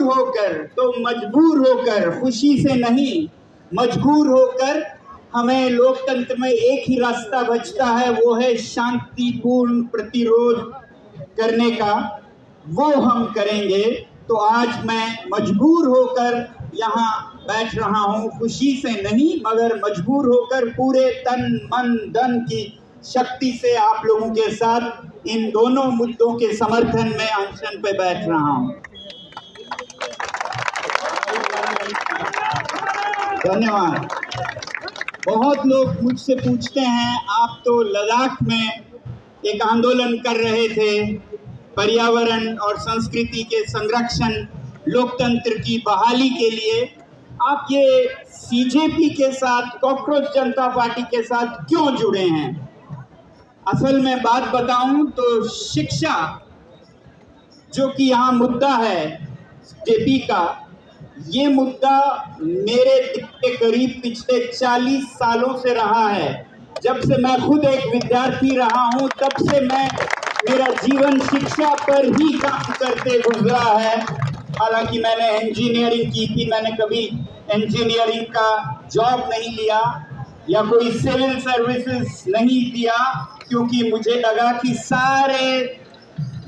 होकर तो मजबूर होकर, खुशी से नहीं मजबूर होकर हमें लोकतंत्र में एक ही रास्ता बचता है, वो है शांतिपूर्ण प्रतिरोध करने का। वो हम करेंगे। तो आज मैं मजबूर होकर यहाँ बैठ रहा हूँ, खुशी से नहीं मगर मजबूर होकर पूरे तन मन धन की शक्ति से आप लोगों के साथ इन दोनों मुद्दों के समर्थन में अनशन पे बैठ रहा हूँ। धन्यवाद। बहुत लोग मुझसे पूछते हैं, आप तो लद्दाख में एक आंदोलन कर रहे थे पर्यावरण और संस्कृति के संरक्षण, लोकतंत्र की बहाली के लिए, आप ये सीजेपी के साथ, कॉकरोच जनता पार्टी के साथ क्यों जुड़े हैं? असल में बात बताऊं तो शिक्षा जो कि यहाँ मुद्दा है जेपी का, ये मुद्दा मेरे दिल के करीब पिछले 40 सालों से रहा है। जब से मैं खुद एक विद्यार्थी रहा हूँ तब से मेरा जीवन शिक्षा पर ही काम करते गुजरा है। हालांकि मैंने इंजीनियरिंग की थी, मैंने कभी इंजीनियरिंग का जॉब नहीं लिया या कोई सिविल सर्विसेज नहीं दिया, क्योंकि मुझे लगा कि सारे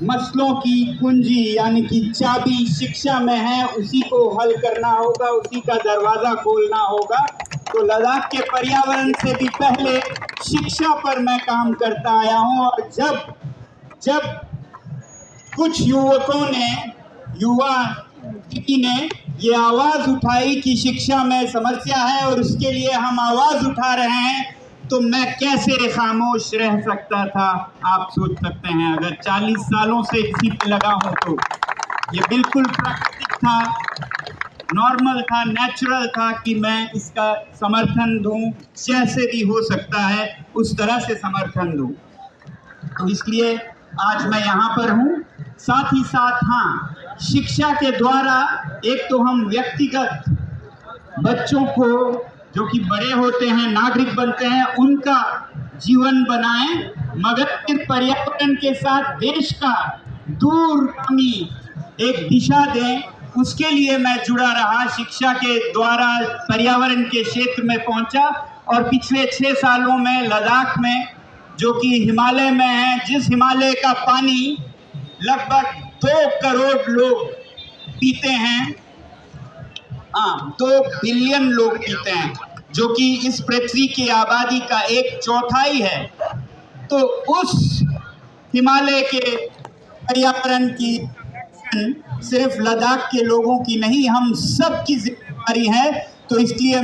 मसलों की कुंजी यानी कि चाबी शिक्षा में है, उसी को हल करना होगा, उसी का दरवाजा खोलना होगा। तो लद्दाख के पर्यावरण से भी पहले शिक्षा पर मैं काम करता आया हूँ। और जब कुछ युवा ने ये आवाज उठाई कि शिक्षा में समस्या है और उसके लिए हम आवाज उठा रहे हैं, तो मैं कैसे खामोश रह सकता था? आप सोच सकते हैं। अगर 40 सालों से इसी पे लगा हूं तो ये बिल्कुल प्राकृतिक था, नॉर्मल था, नेचुरल था कि मैं इसका समर्थन दूं, जैसे भी हो सकता है उस तरह से समर्थन दूं। तो इसलिए आज मैं यहाँ पर हूँ। साथ ही साथ हाँ, शिक्षा के द्वारा एक तो हम व्यक्तिगत बच्चों को जो कि बड़े होते हैं, नागरिक बनते हैं, उनका जीवन बनाएं, मगर फिर पर्यावरण के साथ देश का दूरगामी एक दिशा दें। उसके लिए मैं जुड़ा रहा, शिक्षा के द्वारा पर्यावरण के क्षेत्र में पहुंचा। और पिछले 6 सालों में लद्दाख में, जो कि हिमालय में है, जिस हिमालय का पानी लगभग 2 करोड़ लोग पीते हैं, 2 बिलियन लोग पीते हैं, जो कि इस पृथ्वी की आबादी का 1/4 है। तो उस हिमालय के पर्यावरण की सिर्फ लद्दाख के लोगों की नहीं, हम सब की जिम्मेदारी है। तो इसलिए